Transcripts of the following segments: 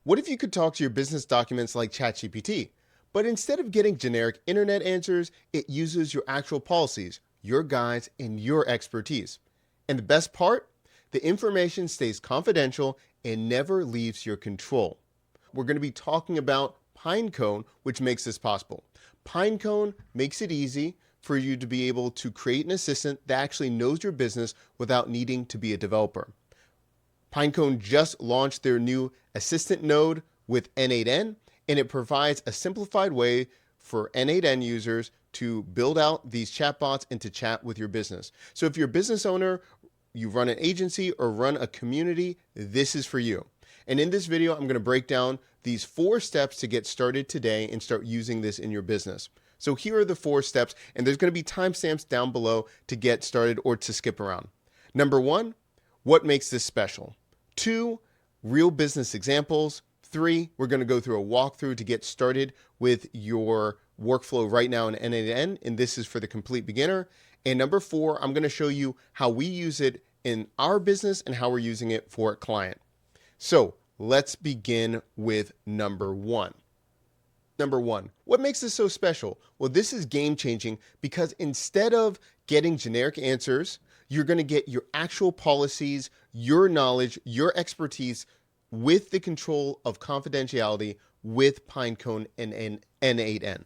What if you could talk to your business documents like ChatGPT, but instead of getting generic internet answers, it uses your actual policies, your guides, and your expertise. And the best part? The information stays confidential and never leaves your control. We're going to be talking about Pinecone, which makes this possible. Pinecone makes it easy for you to be able to create an assistant that actually knows your business without needing to be a developer. Pinecone just launched their new assistant node with n8n, and it provides a simplified way for n8n users to build out these chatbots and to chat with your business. So if you're a business owner, you run an agency or run a community, this is for you. And in this video, I'm going to break down these 4 steps to get started today and start using this in your business. So here are the 4 steps, and there's going to be timestamps down below to get started or to skip around. Number 1, what makes this special? 2, real business examples. 3, we're going to go through a walkthrough to get started with your workflow right now in n8n, and this is for the complete beginner. And number 4, I'm going to show you how we use it in our business and how we're using it for a client. So let's begin with number 1. Number 1, what makes this so special? Well, this is game changing because instead of getting generic answers, you're going to get your actual policies, your knowledge, your expertise with the control of confidentiality with Pinecone and n8n.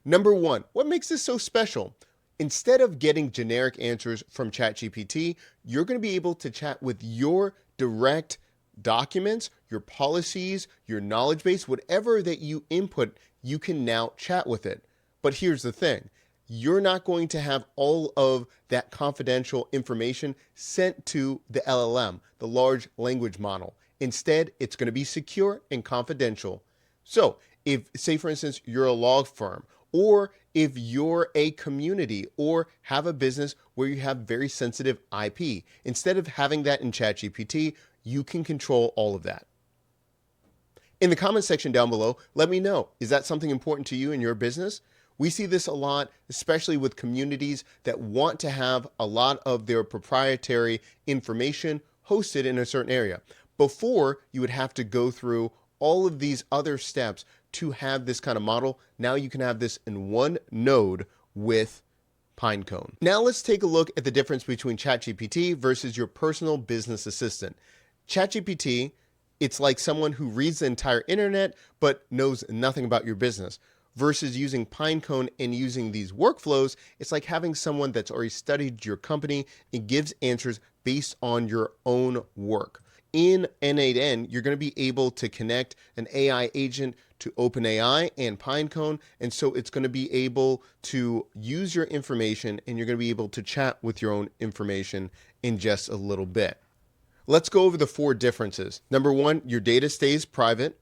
Number 1, what makes this so special? Instead of getting generic answers from ChatGPT, you're going to be able to chat with your direct documents, your policies, your knowledge base, whatever that you input, you can now chat with it. But here's the thing. You're not going to have all of that confidential information sent to the LLM, the large language model. Instead, it's going to be secure and confidential. So if, say for instance, you're a law firm, or if you're a community or have a business where you have very sensitive IP, instead of having that in ChatGPT, you can control all of that. In the comment section down below, let me know, is that something important to you in your business? We see this a lot, especially with communities that want to have a lot of their proprietary information hosted in a certain area. Before, you would have to go through all of these other steps to have this kind of model. Now you can have this in one node with Pinecone. Now let's take a look at the difference between ChatGPT versus your personal business assistant. ChatGPT, it's like someone who reads the entire internet but knows nothing about your business. Versus using Pinecone and using these workflows, it's like having someone that's already studied your company and gives answers based on your own work. In n8n, you're going to be able to connect an AI agent to OpenAI and Pinecone, and so it's going to be able to use your information and you're going to be able to chat with your own information in just a little bit. Let's go over the 4 differences. Number 1, your data stays private.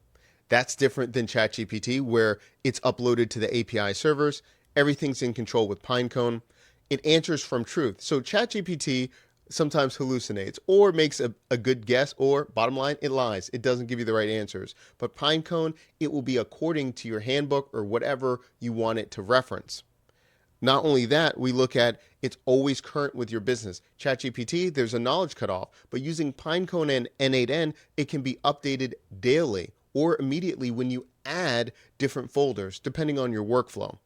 That's different than ChatGPT, where it's uploaded to the API servers. Everything's in control with Pinecone. It answers from truth. So ChatGPT sometimes hallucinates or makes a good guess, or bottom line, it lies. It doesn't give you the right answers. But Pinecone, it will be according to your handbook or whatever you want it to reference. Not only that, we look at it's always current with your business. ChatGPT, there's a knowledge cutoff, but using Pinecone and n8n, it can be updated daily or immediately when you add different folders, depending on your workflow.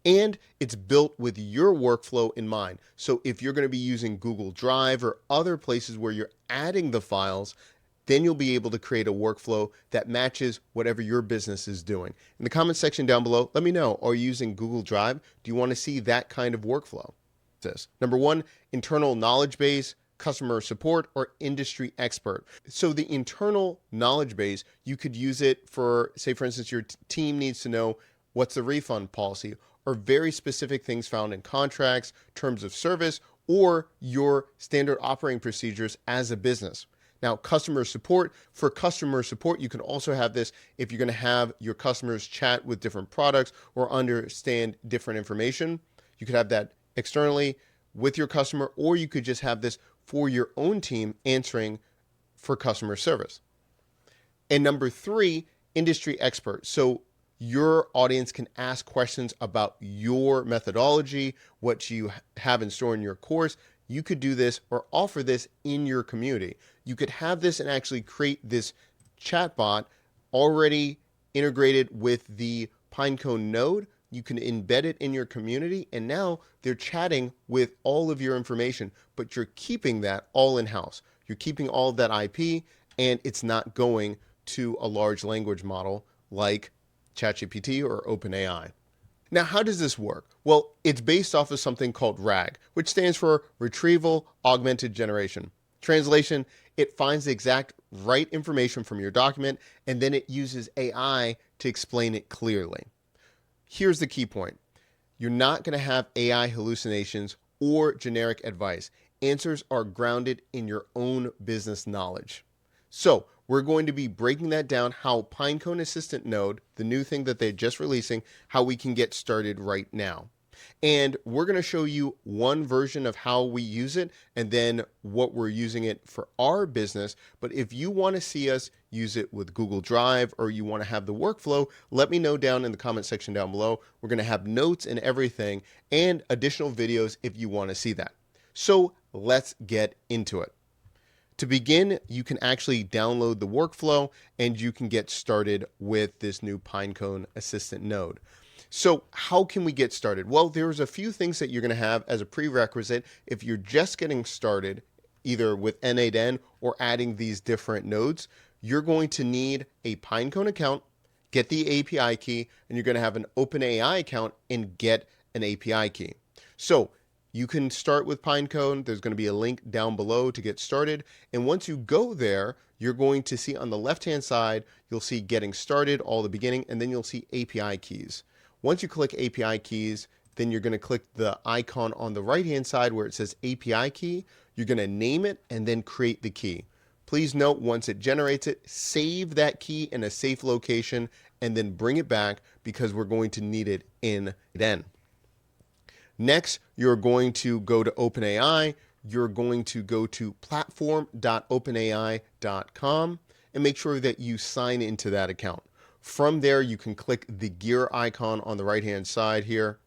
And it's built with your workflow in mind. So if you're going to be using Google Drive or other places where you're adding the files, then you'll be able to create a workflow that matches whatever your business is doing. In the comment section down below, let me know, are you using Google Drive? Do you want to see that kind of workflow? Number 1, internal knowledge base, customer support, or industry expert. So the internal knowledge base, you could use it for, say for instance, your team needs to know what's the refund policy, or very specific things found in contracts, terms of service, or your standard operating procedures as a business. Now, customer support, for customer support, you can also have this if you're going to have your customers chat with different products or understand different information. You could have that externally with your customer, or you could just have this for your own team answering for customer service. And number 3, industry expert. So your audience can ask questions about your methodology, what you have in store in your course. you could do this or offer this in your community. You could have this and actually create this chatbot already integrated with the Pinecone node. You can embed it in your community, and now they're chatting with all of your information, but you're keeping that all in-house. You're keeping all of that IP, and it's not going to a large language model like ChatGPT or OpenAI. Now, how does this work? Well, it's based off of something called RAG, which stands for Retrieval Augmented Generation. Translation, it finds the exact right information from your document, and then it uses AI to explain it clearly. Here's the key point. You're not going to have AI hallucinations or generic advice. Answers are grounded in your own business knowledge. So we're going to be breaking that down, how Pinecone Assistant node, the new thing that they're just releasing, how we can get started right now. And we're going to show you one version of how we use it and then what we're using it for our business. But if you want to see us use it with Google Drive, or you want to have the workflow, let me know down in the comment section down below. We're going to have notes and everything and additional videos if you want to see that. So let's get into it. To begin, you can actually download the workflow and you can get started with this new Pinecone Assistant node. So how can we get started? Well, there's a few things that you're going to have as a prerequisite if you're just getting started, either with n8n or adding these different nodes. You're going to need a Pinecone account, get the API key, and you're going to have an OpenAI account and get an API key. So you can start with Pinecone. There's going to be a link down below to get started. And once you go there, you're going to see on the left-hand side, you'll see Getting Started, all the beginning, and then you'll see API keys. Once you click API keys, then you're going to click the icon on the right-hand side where it says API key. You're going to name it and then create the key. Please note, once it generates it, save that key in a safe location and then bring it back because we're going to need it in n8n. Next, you're going to go to OpenAI. You're going to go to platform.openai.com and make sure that you sign into that account. From there, you can click the gear icon on the right-hand side here,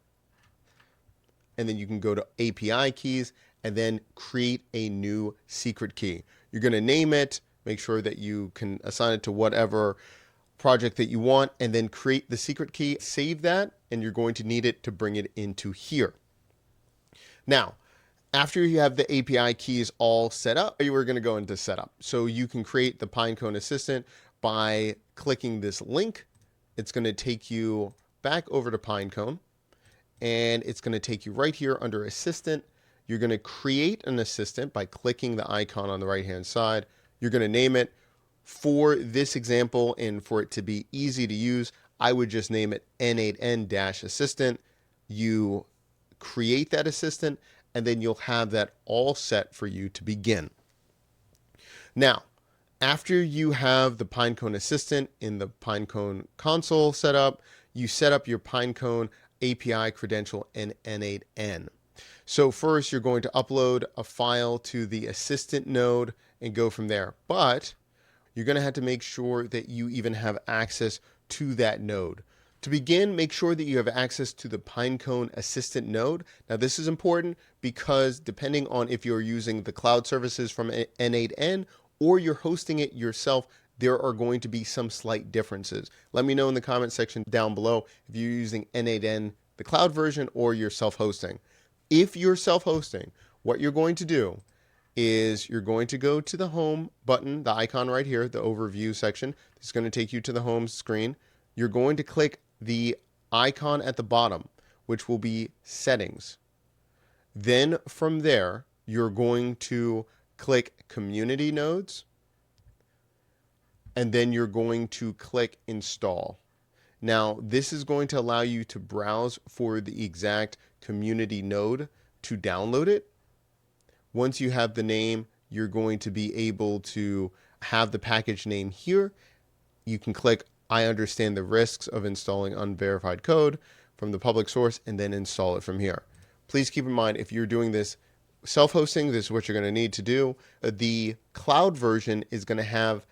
and then you can go to API keys and then create a new secret key. You're going to name it, make sure that you can assign it to whatever project that you want, and then create the secret key, save that, and you're going to need it to bring it into here. Now, after you have the API keys all set up, you are going to go into setup. So you can create the Pinecone Assistant by clicking this link. It's going to take you back over to Pinecone, and it's going to take you right here under Assistant. You're going to create an assistant by clicking the icon on the right-hand side. You're going to name it. For this example and for it to be easy to use, I would just name it n8n-assistant. You create that assistant, and then you'll have that all set for you to begin. Now, after you have the Pinecone Assistant in the Pinecone console set up, you set up your Pinecone API credential in n8n. So first, you're going to upload a file to the Assistant node and go from there. But you're going to have to make sure that you even have access to that node. To begin, make sure that you have access to the Pinecone Assistant node. Now, this is important because depending on if you're using the cloud services from n8n or you're hosting it yourself, there are going to be some slight differences. Let me know in the comment section down below if you're using n8n, the cloud version, or you're self-hosting. If you're self-hosting, what you're going to do is you're going to go to the home button, the icon right here, the overview section. It's going to take you to the home screen. You're going to click the icon at the bottom, which will be settings. Then from there, you're going to click community nodes, and then you're going to click install. Now, this is going to allow you to browse for the exact community node to download it. Once you have the name, you're going to be able to have the package name here. You can click I understand the risks of installing unverified code from the public source and then install it from here. Please keep in mind, if you're doing this self-hosting, this is what you're going to need to do. The cloud version is going to have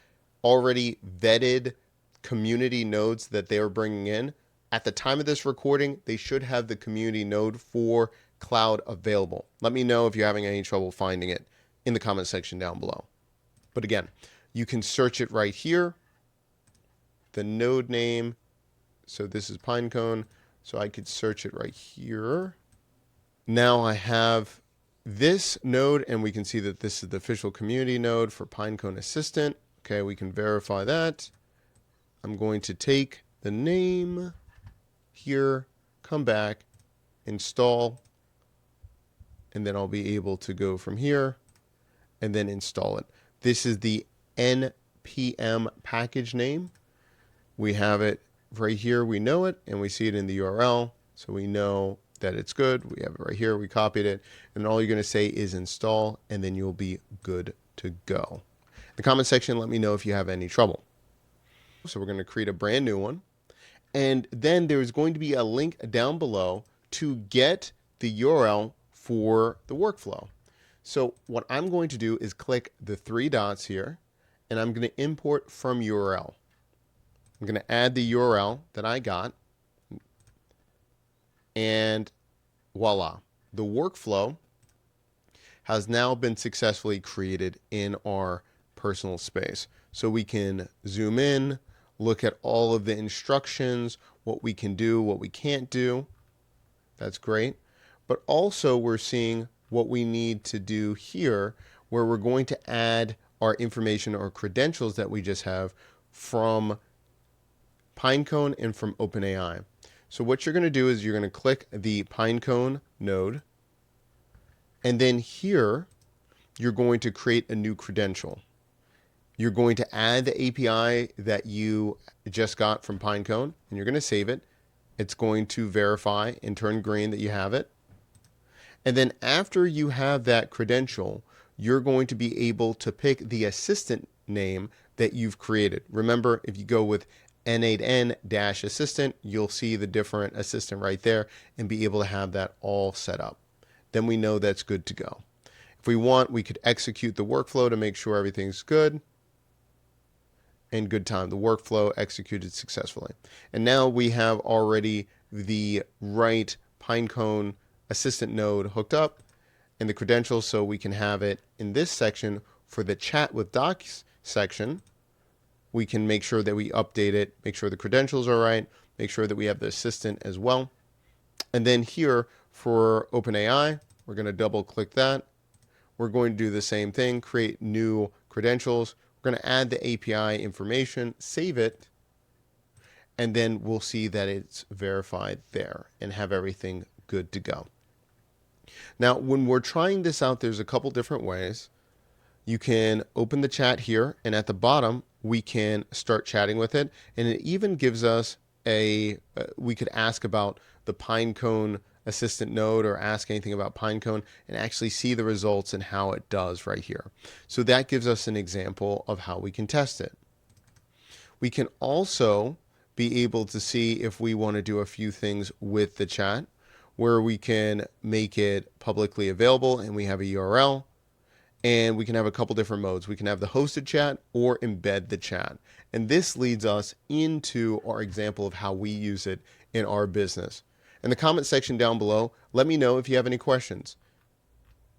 already vetted community nodes that they are bringing in. At the time of this recording, they should have the community node for cloud available. Let me know if you're having any trouble finding it in the comment section down below. But again, you can search it right here. The node name, so this is Pinecone, so I could search it right here. Now I have this node, and we can see that this is the official community node for Pinecone Assistant. Okay, we can verify that. I'm going to take the name here, come back, install, and then I'll be able to go from here and then install it. This is the npm package name. We have it right here. We know it, and we see it in the URL, so we know that it's good. We have it right here. We copied it, and all you're going to say is install, and then you'll be good to go. In the comment section, let me know if you have any trouble. So we're going to create a brand new one, and then there's going to be a link down below to get the URL for the workflow. So what I'm going to do is click the three dots here, and I'm going to import from URL. I'm going to add the URL that I got, and voila, the workflow has now been successfully created in our personal space. So we can zoom in, look at all of the instructions, what we can do, what we can't do. That's great. But also we're seeing what we need to do here, where we're going to add our information or credentials that we just have from Pinecone and from OpenAI. So what you're going to do is you're going to click the Pinecone node, and then here you're going to create a new credential. You're going to add the API that you just got from Pinecone, and you're going to save it. It's going to verify and turn green that you have it. And then after you have that credential, you're going to be able to pick the assistant name that you've created. Remember, if you go with n8n-assistant, you'll see the different assistant right there and be able to have that all set up. Then we know that's good to go. If we want, we could execute the workflow to make sure everything's good. And good time. The workflow executed successfully. And now we have already the right Pinecone Assistant node hooked up and the credentials, so we can have it in this section for the chat with docs section. We can make sure that we update it, make sure the credentials are right, make sure that we have the assistant as well. And then here for OpenAI, we're going to double click that. We're going to do the same thing, create new credentials. We're going to add the API information, save it, and then we'll see that it's verified there and have everything good to go. Now, when we're trying this out, there's a couple different ways. You can open the chat here, and at the bottom, we can start chatting with it. And it even gives us we could ask about the Pinecone Assistant node or ask anything about Pinecone and actually see the results and how it does right here. So that gives us an example of how we can test it. We can also be able to see if we want to do a few things with the chat, where we can make it publicly available and we have a URL. And we can have a couple different modes. We can have the hosted chat or embed the chat. And this leads us into our example of how we use it in our business. In the comment section down below, let me know if you have any questions.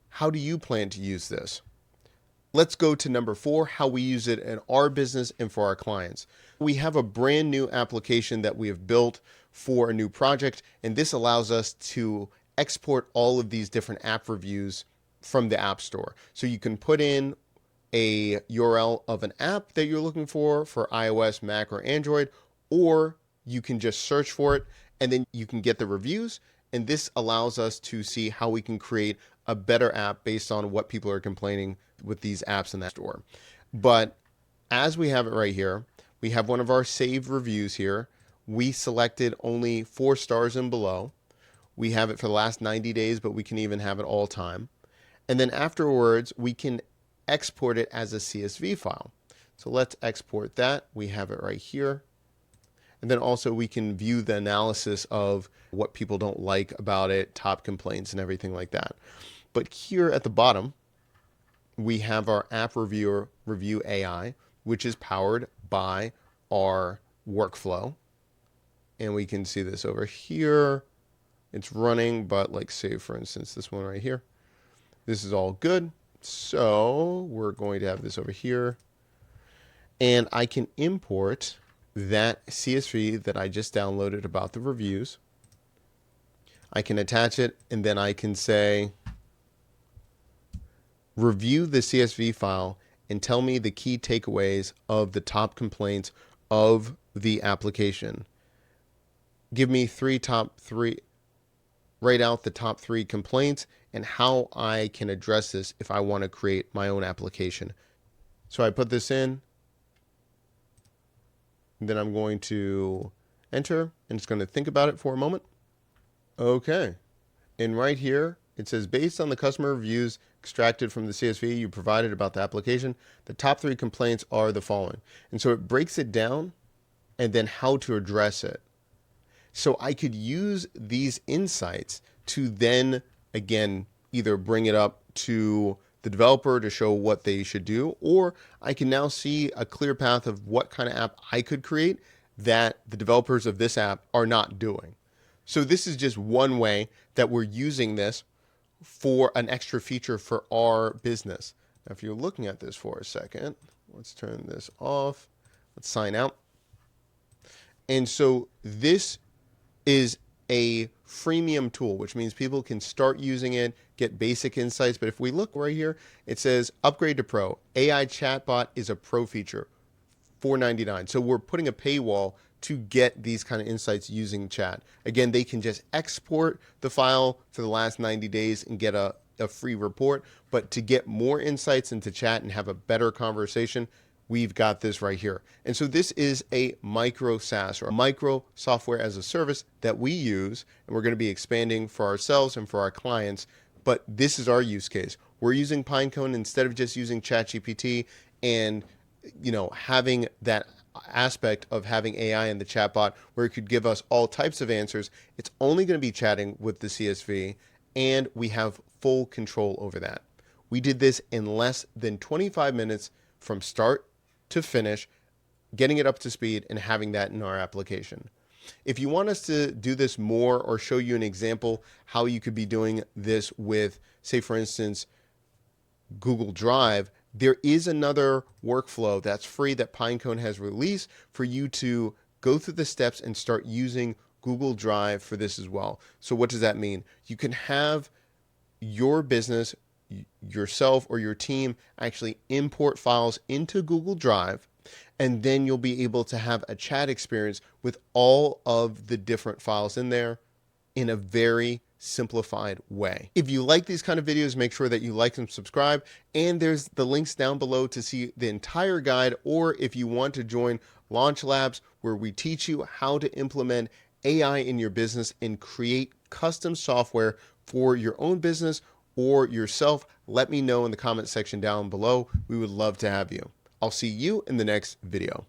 How do you plan to use this? Let's go to number 4, how we use it in our business and for our clients. We have a brand new application that we have built for a new project, and this allows us to export all of these different app reviews from the App Store. So you can put in a URL of an app that you're looking for iOS, Mac, or Android, or you can just search for it and then you can get the reviews. And this allows us to see how we can create a better app based on what people are complaining with these apps in that store. But as we have it right here, we have one of our saved reviews here. We selected only 4 stars and below. We have it for the last 90 days, but we can even have it all time. And then afterwards, we can export it as a CSV file. So let's export that. We have it right here. And then also we can view the analysis of what people don't like about it, top complaints and everything like that. But here at the bottom, we have our app reviewer review AI, which is powered by our workflow. And we can see this over here. It's running, but like say for instance, this one right here, this is all good. So we're going to have this over here, and I can import that CSV that I just downloaded about the reviews. I can attach it, and then I can say, review the CSV file and tell me the key takeaways of the top complaints of the application. Give me write out the top 3 complaints and how I can address this if I want to create my own application. So I put this in, then I'm going to enter, and it's going to think about it for a moment. Okay. And right here, it says, based on the customer reviews extracted from the CSV you provided about the application, the top 3 complaints are the following. And so it breaks it down and then how to address it. So I could use these insights to then, again, either bring it up to the developer to show what they should do, or I can now see a clear path of what kind of app I could create that the developers of this app are not doing. So this is just one way that we're using this for an extra feature for our business. Now, if you're looking at this for a second, let's turn this off. Let's sign out. And so this is a freemium tool, which means people can start using it, get basic insights. But if we look right here, it says upgrade to Pro. AI chatbot is a Pro feature, $4.99. So we're putting a paywall to get these kind of insights using chat. Again, they can just export the file for the last 90 days and get a free report. But to get more insights into chat and have a better conversation, we've got this right here. And so this is a micro SaaS, or a micro software as a service that we use, and we're going to be expanding for ourselves and for our clients. But this is our use case. We're using Pinecone instead of just using ChatGPT and, having that aspect of having AI in the chatbot where it could give us all types of answers. It's only going to be chatting with the CSV, and we have full control over that. We did this in less than 25 minutes from start to finish, getting it up to speed and having that in our application. If you want us to do this more or show you an example how you could be doing this with, say for instance, Google Drive, there is another workflow that's free that Pinecone has released for you to go through the steps and start using Google Drive for this as well. So what does that mean? You can have your business, yourself or your team actually import files into Google Drive, and then you'll be able to have a chat experience with all of the different files in there in a very simplified way. If you like these kind of videos, make sure that you like and subscribe, and there's the links down below to see the entire guide, or if you want to join Launch Labs, where we teach you how to implement AI in your business and create custom software for your own business or yourself, let me know in the comment section down below. We would love to have you. I'll see you in the next video.